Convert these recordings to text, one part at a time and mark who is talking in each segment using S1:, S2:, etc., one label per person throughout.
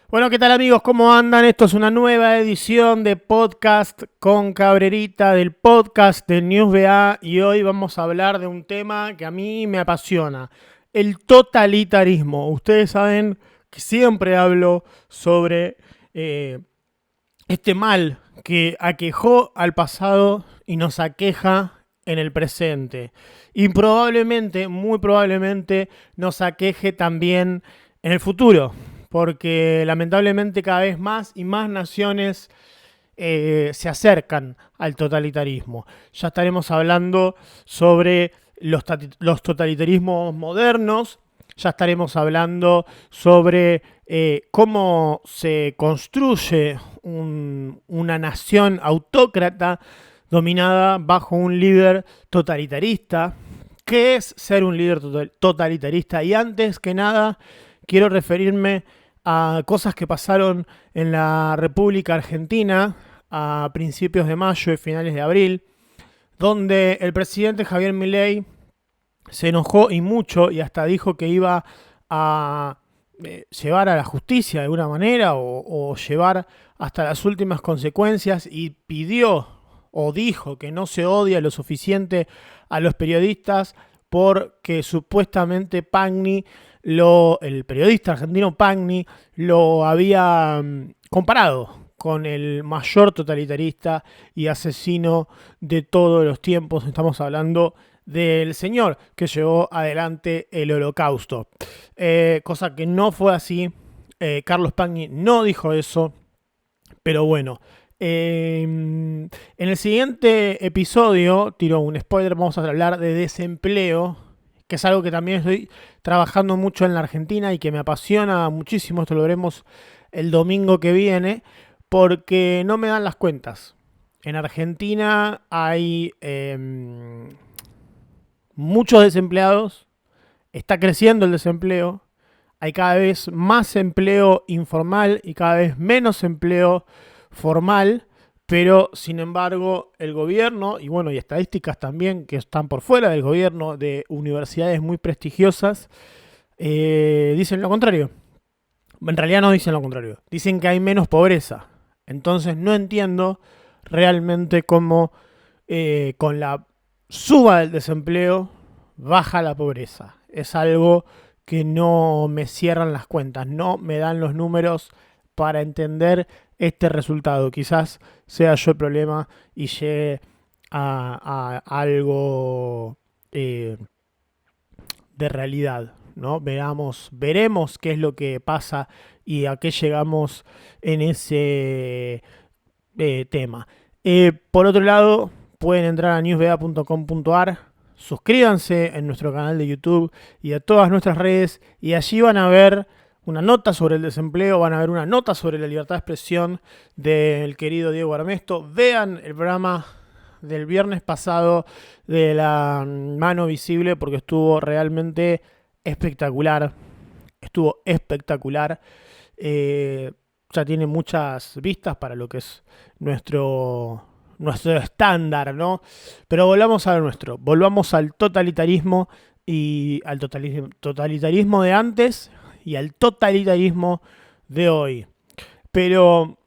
S1: Bueno, ¿qué tal amigos? ¿Cómo andan? Esto es una nueva edición de podcast con Cabrerita del podcast de NewsBA y hoy vamos a hablar de un tema que a mí me apasiona, el totalitarismo. Ustedes saben que siempre hablo sobre este mal que aquejó al pasado y nos aqueja en el presente. Y probablemente, muy probablemente, nos aqueje también en el futuro. Porque lamentablemente cada vez más y más naciones se acercan al totalitarismo. Ya estaremos hablando sobre los totalitarismos modernos, ya estaremos hablando sobre cómo se construye una nación autócrata dominada bajo un líder totalitarista. ¿Qué es ser un líder totalitarista? Y antes que nada, quiero referirme a cosas que pasaron en la República Argentina a principios de mayo y finales de abril, donde el presidente Javier Milei se enojó y mucho y hasta dijo que iba a llevar a la justicia de alguna manera o llevar hasta las últimas consecuencias y pidió o dijo que no se odia lo suficiente a los periodistas porque supuestamente Pagni, el periodista argentino Pagni, lo había comparado con el mayor totalitarista y asesino de todos los tiempos. Estamos hablando del señor que llevó adelante el holocausto. Cosa que no fue así. Carlos Pagni no dijo eso. Pero bueno. En el siguiente episodio, tiro un spoiler, vamos a hablar de desempleo, que es algo que también estoy trabajando mucho en la Argentina y que me apasiona muchísimo. Esto lo veremos el domingo que viene, porque no me dan las cuentas. En Argentina hay muchos desempleados, está creciendo el desempleo, hay cada vez más empleo informal y cada vez menos empleo formal, pero sin embargo el gobierno, y bueno, y estadísticas también que están por fuera del gobierno de universidades muy prestigiosas, dicen lo contrario. En realidad no dicen lo contrario, dicen que hay menos pobreza. Entonces no entiendo realmente cómo con la suba del desempleo baja la pobreza. Es algo que no me cierran las cuentas, no me dan los números para entender este resultado. Quizás sea yo el problema y llegue a algo de realidad, ¿no? Veremos qué es lo que pasa y a qué llegamos en ese tema. Por otro lado, pueden entrar a newsbea.com.ar, suscríbanse en nuestro canal de YouTube y a todas nuestras redes y allí van a ver una nota sobre el desempleo, van a ver una nota sobre la libertad de expresión del querido Diego Armesto. Vean el programa del viernes pasado de La Mano Visible porque estuvo realmente espectacular. Estuvo espectacular. Ya tiene muchas vistas para lo que es nuestro estándar, ¿no? Pero volvamos a lo nuestro. Volvamos al totalitarismo y al totalitarismo de antes y al totalitarismo de hoy. Pero,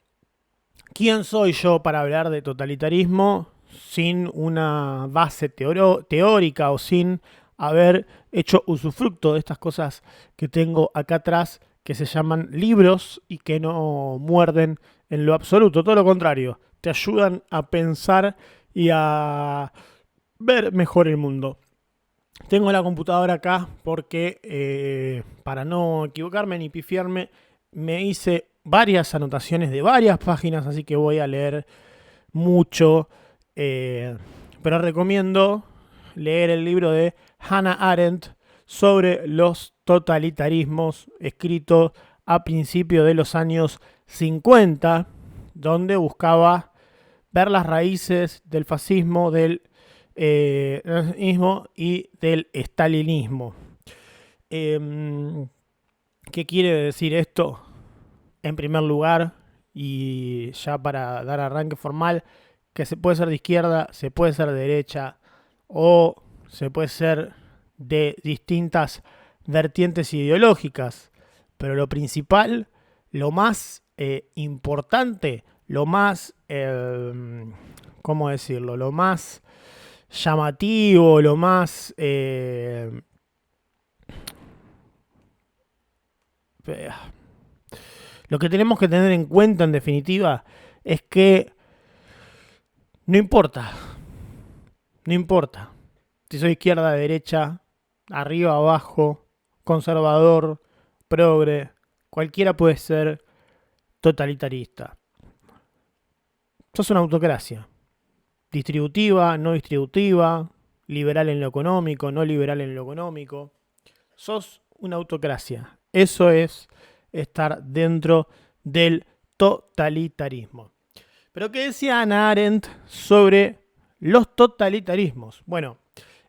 S1: ¿quién soy yo para hablar de totalitarismo sin una base teórica o sin haber hecho usufructo de estas cosas que tengo acá atrás que se llaman libros y que no muerden en lo absoluto? Todo lo contrario, te ayudan a pensar y a ver mejor el mundo. Tengo la computadora acá porque para no equivocarme ni pifiarme me hice varias anotaciones de varias páginas, así que voy a leer mucho, pero recomiendo leer el libro de Hannah Arendt sobre los totalitarismos, escrito a principios de los años 50, donde buscaba ver las raíces del fascismo, del nazismo y del estalinismo. ¿Qué quiere decir esto? En primer lugar, y ya para dar arranque formal, que se puede ser de izquierda, se puede ser de derecha o se puede ser de distintas vertientes ideológicas, pero lo principal lo más importante, lo más, ¿cómo decirlo? Lo más llamativo, lo más... lo que tenemos que tener en cuenta, en definitiva, es que no importa, no importa si soy izquierda, derecha, arriba, abajo, conservador, progre, cualquiera puede ser totalitarista. Sos una autocracia, distributiva, no distributiva, liberal en lo económico, no liberal en lo económico. Sos una autocracia. Eso es estar dentro del totalitarismo. Pero ¿qué decía Hannah Arendt sobre los totalitarismos? Bueno,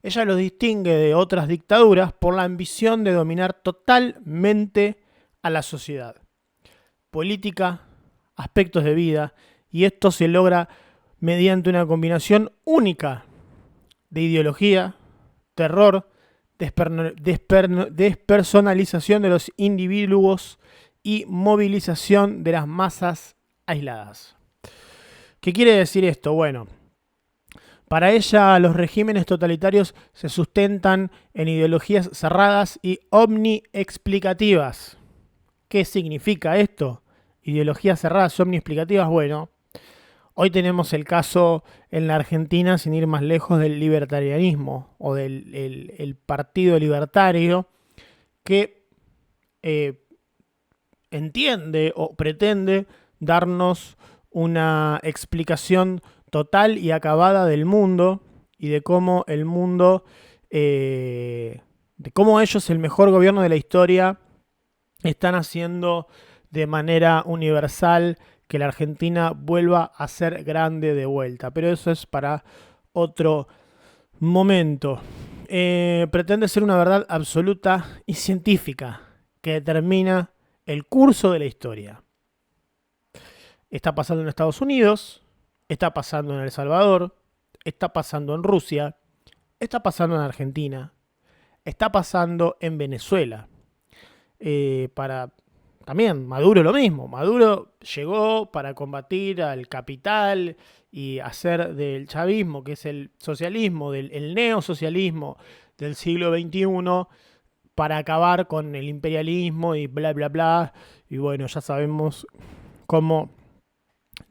S1: ella los distingue de otras dictaduras por la ambición de dominar totalmente a la sociedad. Política, aspectos de vida, y esto se logra mediante una combinación única de ideología, terror, despersonalización de los individuos y movilización de las masas aisladas. ¿Qué quiere decir esto? Bueno, para ella los regímenes totalitarios se sustentan en ideologías cerradas y omniexplicativas. ¿Qué significa esto? Ideologías cerradas y omniexplicativas. Bueno, hoy tenemos el caso en la Argentina, sin ir más lejos, del libertarianismo o del el partido libertario que entiende o pretende darnos una explicación total y acabada del mundo y de cómo el mundo, de cómo ellos, el mejor gobierno de la historia, están haciendo de manera universal que la Argentina vuelva a ser grande de vuelta. Pero eso es para otro momento. Pretende ser una verdad absoluta y científica que determina el curso de la historia. Está pasando en Estados Unidos, está pasando en El Salvador, está pasando en Rusia, está pasando en Argentina, está pasando en Venezuela. También Maduro lo mismo. Maduro llegó para combatir al capital y hacer del chavismo, que es el socialismo, el neosocialismo del siglo XXI, para acabar con el imperialismo y bla, bla, bla. Y bueno, ya sabemos cómo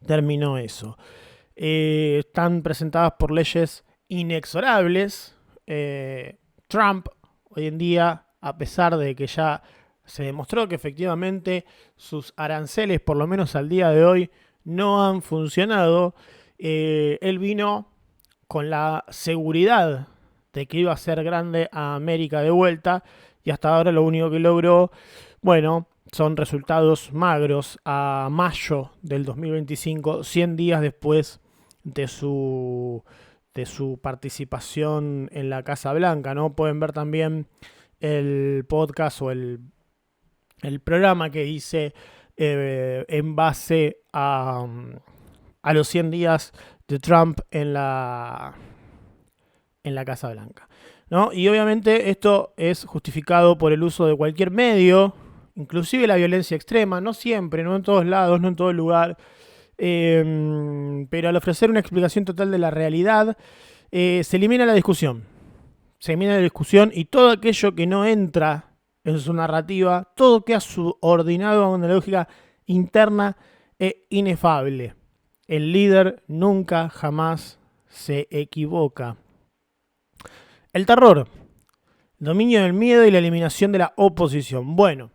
S1: terminó eso. Están presentadas por leyes inexorables. Trump, hoy en día, a pesar de que ya se demostró que efectivamente sus aranceles, por lo menos al día de hoy, no han funcionado, él vino con la seguridad de que iba a ser grande a América de vuelta, y hasta ahora lo único que logró, bueno, son resultados magros a mayo del 2025, 100 días después de su participación en la Casa Blanca, ¿no? Pueden ver también el podcast o el programa que hice en base a los 100 días de Trump en la Casa Blanca, ¿no? Y obviamente esto es justificado por el uso de cualquier medio, inclusive la violencia extrema, no siempre, no en todos lados, no en todo lugar, pero al ofrecer una explicación total de la realidad, se elimina la discusión. Se elimina la discusión y todo aquello que no entra en su narrativa, todo queda subordinado a una lógica interna e inefable. El líder nunca, jamás se equivoca. El terror, el dominio del miedo y la eliminación de la oposición. Bueno,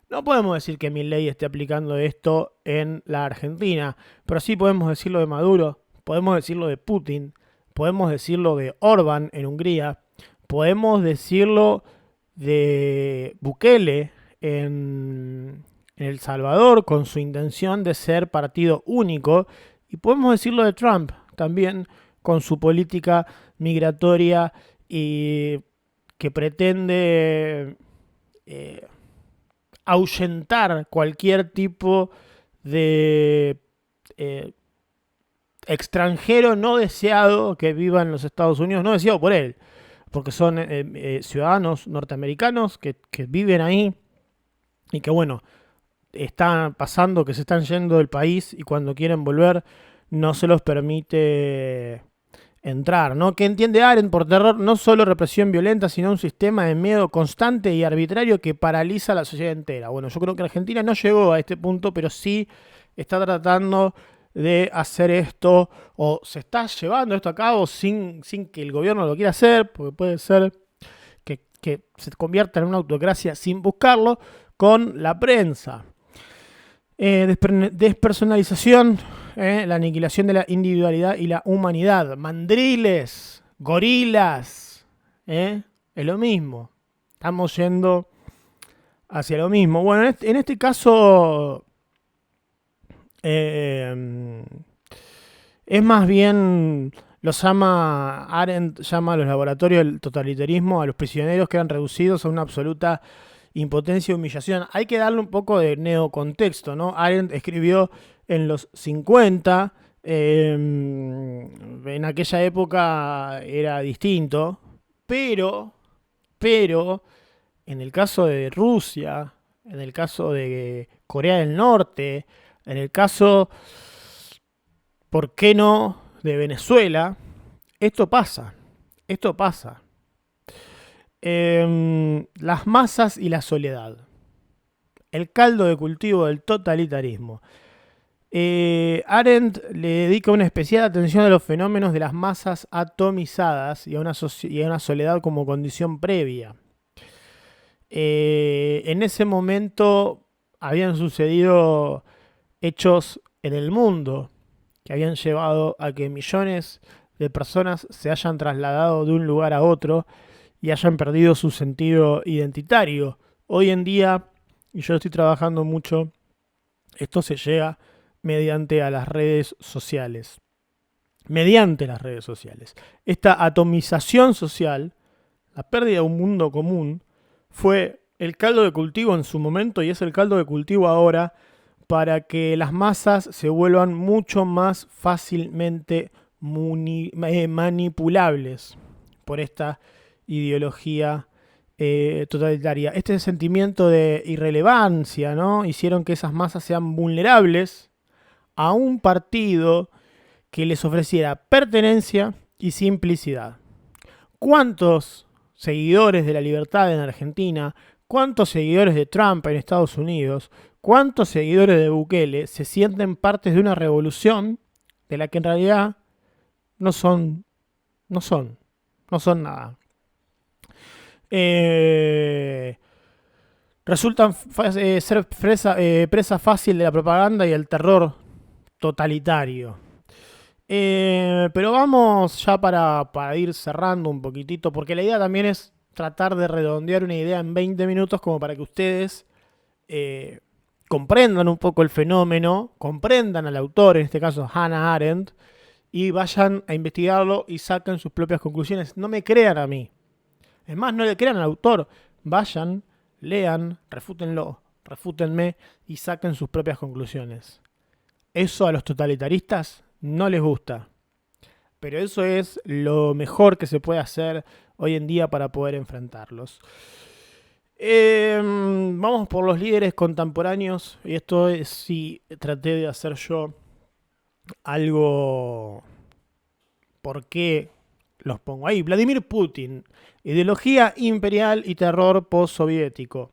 S1: no podemos decir que Milei esté aplicando esto en la Argentina, pero sí podemos decirlo de Maduro, podemos decirlo de Putin, podemos decirlo de Orbán en Hungría, podemos decirlo de Bukele en El Salvador con su intención de ser partido único, y podemos decirlo de Trump también con su política migratoria y que pretende ahuyentar cualquier tipo de extranjero no deseado que viva en los Estados Unidos, no deseado por él, porque son ciudadanos norteamericanos que viven ahí y que, bueno, está pasando que se están yendo del país y cuando quieren volver no se los permite entrar, ¿no? ¿Qué entiende Arendt por terror? No solo represión violenta, sino un sistema de miedo constante y arbitrario que paraliza a la sociedad entera. Bueno, yo creo que Argentina no llegó a este punto, pero sí está tratando de hacer esto, o se está llevando esto a cabo sin que el gobierno lo quiera hacer, porque puede ser que se convierta en una autocracia sin buscarlo, con la prensa. Despersonalización, la aniquilación de la individualidad y la humanidad. Mandriles, gorilas, es lo mismo. Estamos yendo hacia lo mismo. Bueno, en este caso es más bien, Arendt llama a los laboratorios del totalitarismo, a los prisioneros que eran reducidos a una absoluta impotencia y humillación. Hay que darle un poco de neocontexto, ¿no? Arendt escribió en los 50, en aquella época era distinto, pero, en el caso de Rusia, en el caso de Corea del Norte, en el caso, ¿por qué no?, de Venezuela, esto pasa. Las masas y la soledad. El caldo de cultivo del totalitarismo. Arendt le dedica una especial atención a los fenómenos de las masas atomizadas y a una soledad como condición previa. En ese momento habían sucedido hechos en el mundo que habían llevado a que millones de personas se hayan trasladado de un lugar a otro y hayan perdido su sentido identitario. Hoy en día, y yo estoy trabajando mucho, esto se llega mediante las redes sociales. Esta atomización social, la pérdida de un mundo común, fue el caldo de cultivo en su momento y es el caldo de cultivo ahora para que las masas se vuelvan mucho más fácilmente manipulables por esta ideología totalitaria. Este sentimiento de irrelevancia, ¿no?, hicieron que esas masas sean vulnerables a un partido que les ofreciera pertenencia y simplicidad. ¿Cuántos seguidores de la libertad en Argentina, cuántos seguidores de Trump en Estados Unidos, cuántos seguidores de Bukele se sienten partes de una revolución de la que en realidad no son nada? Resultan ser presa fácil de la propaganda y el terror totalitario. Pero vamos ya para ir cerrando un poquitito, porque la idea también es tratar de redondear una idea en 20 minutos como para que ustedes comprendan un poco el fenómeno, comprendan al autor, en este caso Hannah Arendt, y vayan a investigarlo y saquen sus propias conclusiones. No me crean a mí. Es más, no le crean al autor. Vayan, lean, refútenme y saquen sus propias conclusiones. Eso a los totalitaristas no les gusta. Pero eso es lo mejor que se puede hacer hoy en día para poder enfrentarlos. Vamos por los líderes contemporáneos. Y esto es si traté de hacer yo algo. ¿Por qué los pongo ahí? Vladimir Putin. Ideología imperial y terror postsoviético.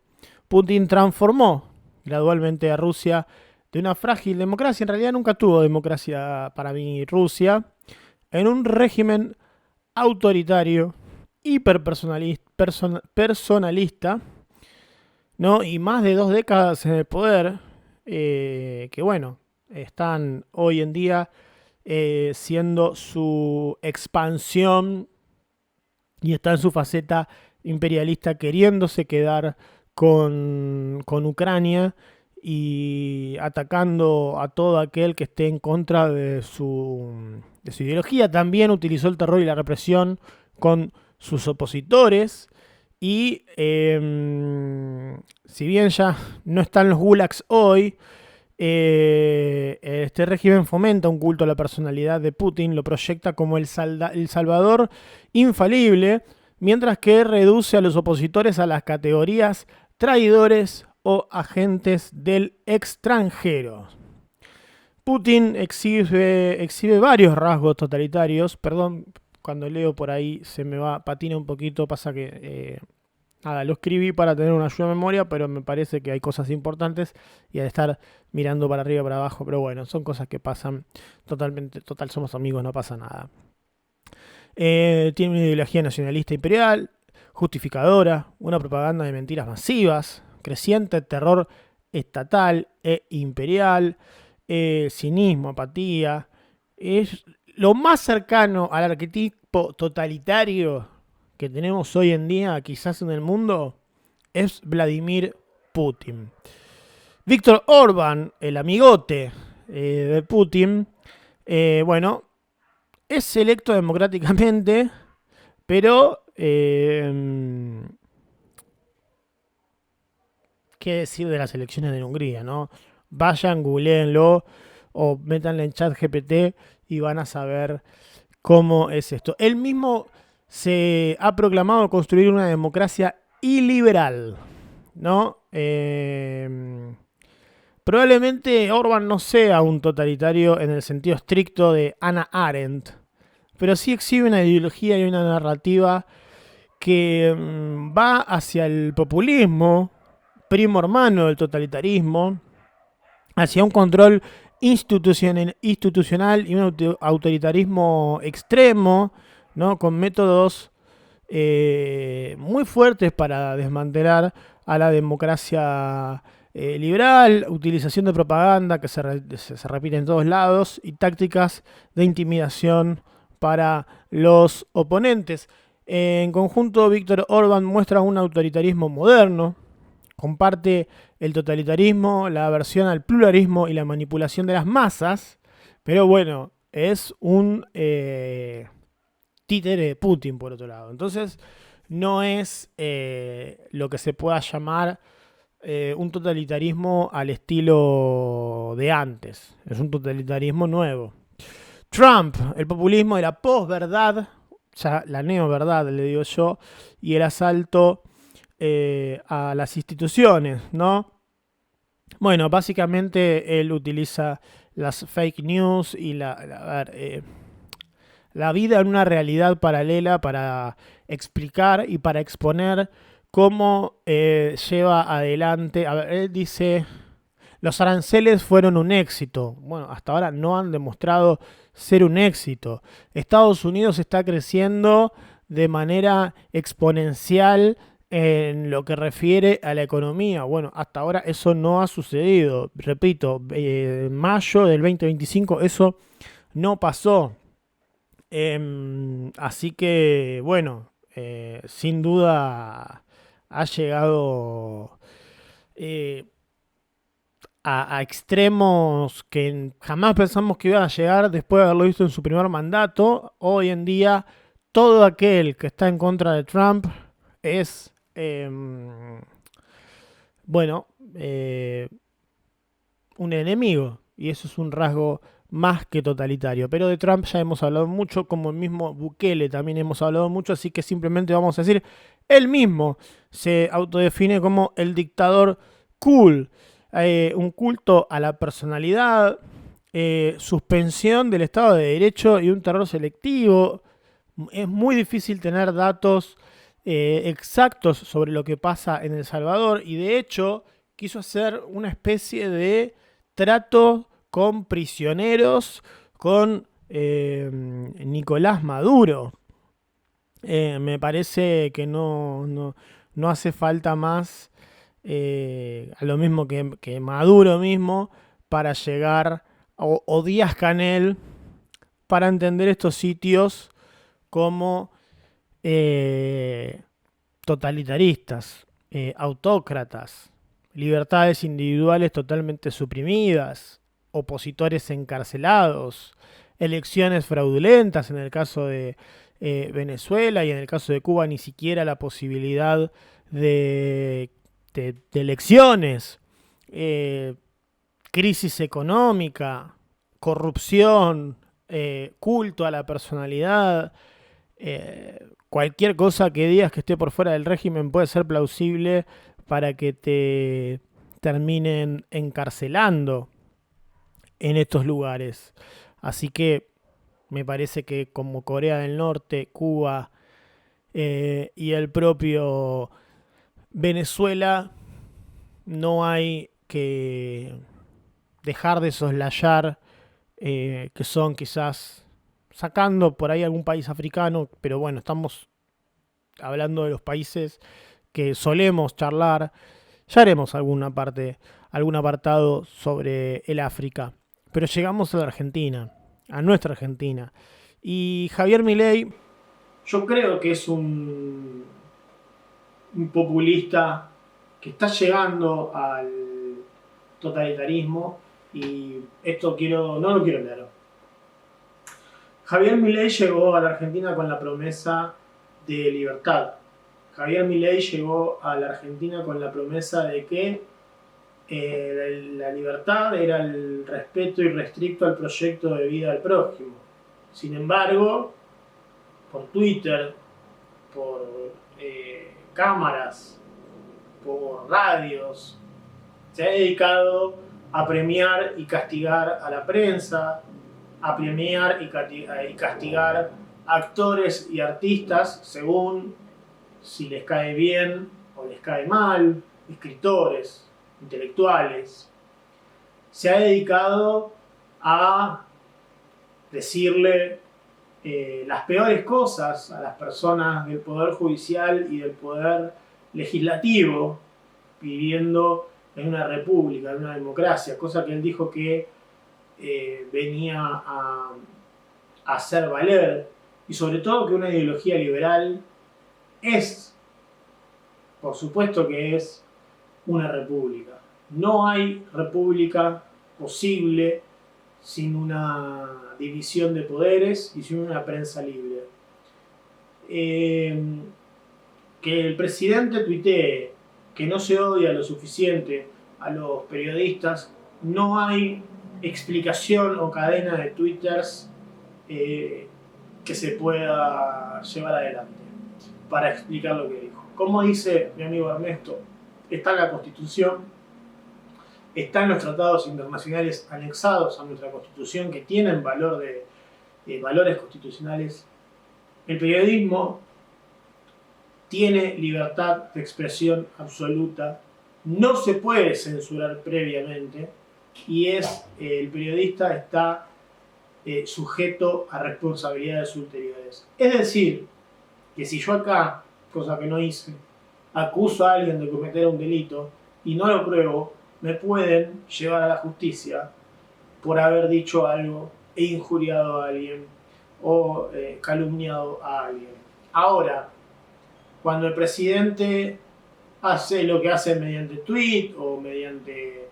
S1: Putin transformó gradualmente a Rusia de una frágil democracia, en realidad nunca tuvo democracia para mí Rusia, en un régimen autoritario, hiperpersonalista, ¿no? Y más de 2 décadas en el poder, que bueno, están hoy en día siendo su expansión y está en su faceta imperialista queriéndose quedar con Ucrania y atacando a todo aquel que esté en contra de su ideología. También utilizó el terror y la represión con sus opositores y si bien ya no están los gulags hoy, este régimen fomenta un culto a la personalidad de Putin, lo proyecta como el salvador infalible, mientras que reduce a los opositores a las categorías traidores o agentes del extranjero. Putin exhibe varios rasgos totalitarios. Perdón, cuando leo por ahí se me patina un poquito. Pasa que lo escribí para tener una ayuda de memoria, pero me parece que hay cosas importantes y al estar mirando para arriba y para abajo. Pero bueno, son cosas que pasan totalmente. Total, somos amigos, no pasa nada. Tiene una ideología nacionalista imperial, justificadora, una propaganda de mentiras masivas, creciente terror estatal e imperial, cinismo, apatía. Es lo más cercano al arquetipo totalitario que tenemos hoy en día, quizás en el mundo, es Vladimir Putin. Víctor Orbán, el amigote de Putin, es electo democráticamente, pero ¿qué decir de las elecciones de Hungría, no? Vayan, googleenlo o métanle en ChatGPT y van a saber cómo es esto. Él mismo se ha proclamado construir una democracia iliberal, ¿no? Probablemente Orbán no sea un totalitario en el sentido estricto de Hannah Arendt, pero sí exhibe una ideología y una narrativa que va hacia el populismo, primo hermano del totalitarismo, hacia un control institucional y un autoritarismo extremo, ¿no? Con métodos muy fuertes para desmantelar a la democracia liberal, utilización de propaganda que se repite en todos lados y tácticas de intimidación para los oponentes. En conjunto, Víctor Orbán muestra un autoritarismo moderno, comparte el totalitarismo, la aversión al pluralismo y la manipulación de las masas, pero bueno, es un títere de Putin por otro lado. Entonces, no es lo que se pueda llamar un totalitarismo al estilo de antes, es un totalitarismo nuevo. Trump, el populismo de la posverdad, ya la neoverdad le digo yo, y el asalto a las instituciones, ¿no? Bueno, básicamente él utiliza las fake news y la vida en una realidad paralela para explicar y para exponer cómo lleva adelante. A ver, él dice, los aranceles fueron un éxito. Bueno, hasta ahora no han demostrado ser un éxito. Estados Unidos está creciendo de manera exponencial en lo que refiere a la economía. Bueno, hasta ahora eso no ha sucedido. Repito, en mayo del 2025 eso no pasó. Así que, bueno, sin duda ha llegado a extremos que jamás pensamos que iban a llegar después de haberlo visto en su primer mandato. Hoy en día, todo aquel que está en contra de Trump es, un enemigo. Y eso es un rasgo más que totalitario. Pero de Trump ya hemos hablado mucho, como el mismo Bukele también hemos hablado mucho, así que simplemente vamos a decir, él mismo se autodefine como el dictador cool. Un culto a la personalidad, suspensión del Estado de Derecho y un terror selectivo. Es muy difícil tener datos exactos sobre lo que pasa en El Salvador y de hecho quiso hacer una especie de trato con prisioneros con Nicolás Maduro. Me parece que no hace falta más a lo mismo que Maduro mismo para llegar, o Díaz-Canel, para entender estos sitios como totalitaristas, autócratas, libertades individuales totalmente suprimidas, opositores encarcelados, elecciones fraudulentas en el caso de Venezuela y en el caso de Cuba ni siquiera la posibilidad de elecciones, crisis económica, corrupción, culto a la personalidad, cualquier cosa que digas que esté por fuera del régimen puede ser plausible para que te terminen encarcelando en estos lugares. Así que me parece que como Corea del Norte, Cuba y el propio Venezuela, no hay que dejar de soslayar que son quizás, sacando por ahí algún país africano, pero bueno, estamos hablando de los países que solemos charlar. Ya haremos algún apartado sobre el África. Pero llegamos a la Argentina, a nuestra Argentina. Y Javier Milei, yo creo que es un populista que está llegando al totalitarismo, y esto no lo quiero leer. Javier Milei llegó a la Argentina con la promesa de libertad. Javier Milei llegó a la Argentina con la promesa de que la libertad era el respeto irrestricto al proyecto de vida del prójimo. Sin embargo, por Twitter, por cámaras, por radios, se ha dedicado a premiar y castigar a la prensa, a premiar y castigar actores y artistas según si les cae bien o les cae mal, escritores, intelectuales. Se ha dedicado a decirle las peores cosas a las personas del Poder Judicial y del Poder Legislativo, viviendo en una república, en una democracia, cosa que él dijo que venía a hacer valer, y sobre todo que una ideología liberal es, por supuesto que es, una república. No hay república posible sin una división de poderes y sin una prensa libre. Que el presidente tuitee que no se odia lo suficiente a los periodistas, no hay explicación o cadena de twitters que se pueda llevar adelante para explicar lo que dijo. Como dice mi amigo Ernesto, está en la Constitución, está en los tratados internacionales anexados a nuestra Constitución que tienen valores constitucionales. El periodismo tiene libertad de expresión absoluta, no se puede censurar previamente, y el periodista está sujeto a responsabilidades ulteriores. Es decir, que si yo acá, cosa que no hice, acuso a alguien de cometer un delito y no lo pruebo, me pueden llevar a la justicia por haber dicho algo e injuriado a alguien o calumniado a alguien. Ahora, cuando el presidente hace lo que hace mediante tweet o mediante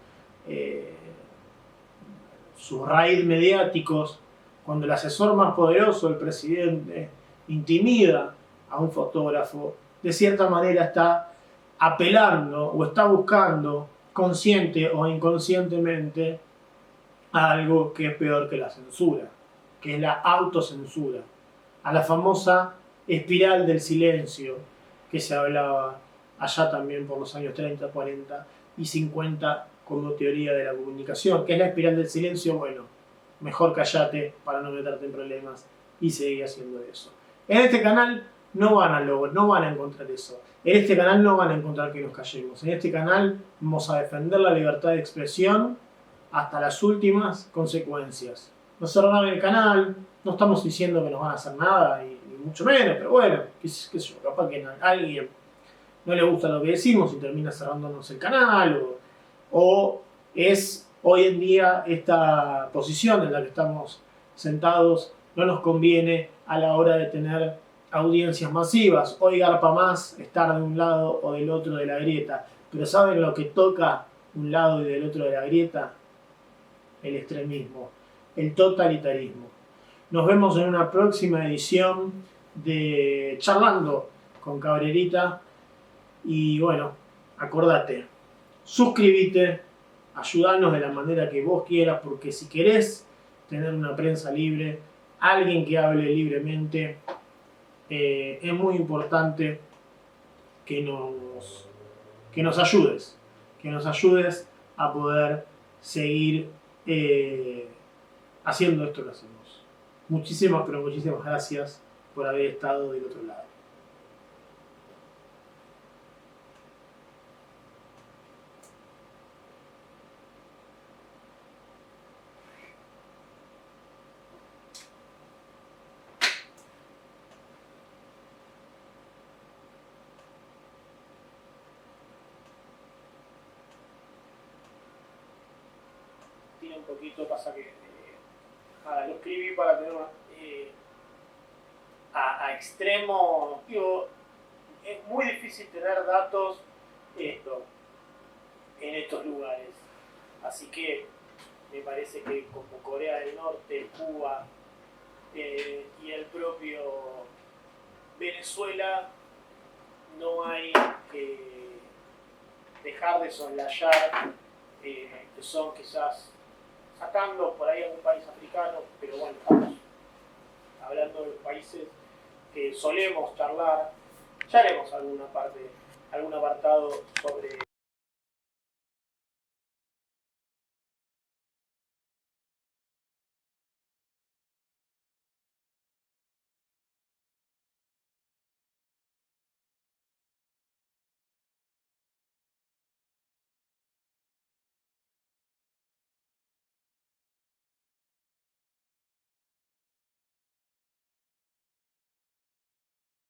S1: sus raids mediáticos, cuando el asesor más poderoso del presidente intimida a un fotógrafo, de cierta manera está apelando o está buscando, consciente o inconscientemente, a algo que es peor que la censura, que es la autocensura, a la famosa espiral del silencio que se hablaba allá también por los años 30, 40 y 50 como teoría de la comunicación. ¿Qué es la espiral del silencio? Bueno, mejor callate para no meterte en problemas y seguir haciendo eso. En este canal no van a encontrar eso. En este canal no van a encontrar que nos callemos. En este canal vamos a defender la libertad de expresión hasta las últimas consecuencias. No cerraron el canal, no estamos diciendo que nos van a hacer nada, y mucho menos, pero bueno, qué sé yo, capaz que a alguien no le gusta lo que decimos y termina cerrándonos el canal, o es hoy en día esta posición en la que estamos sentados no nos conviene a la hora de tener audiencias masivas. Hoy garpa más estar de un lado o del otro de la grieta, pero ¿saben lo que toca un lado y del otro de la grieta? El extremismo, el totalitarismo. Nos vemos en una próxima edición de Charlando con Cabrerita. Y bueno, acordate, suscríbete, ayúdanos de la manera que vos quieras, porque si querés tener una prensa libre, alguien que hable libremente, es muy importante que nos ayudes, que nos ayudes a poder seguir haciendo esto que hacemos. Muchísimas, pero muchísimas gracias por haber estado del otro lado. Tiene un poquito, pasa que lo escribí para tener a extremo, digo, es muy difícil tener datos en estos lugares, así que me parece que como Corea del Norte, Cuba y el propio Venezuela no hay que dejar de soslayar que son quizás, sacando por ahí algún país africano, pero bueno, estamos hablando de los países que solemos charlar. Ya haremos algún apartado sobre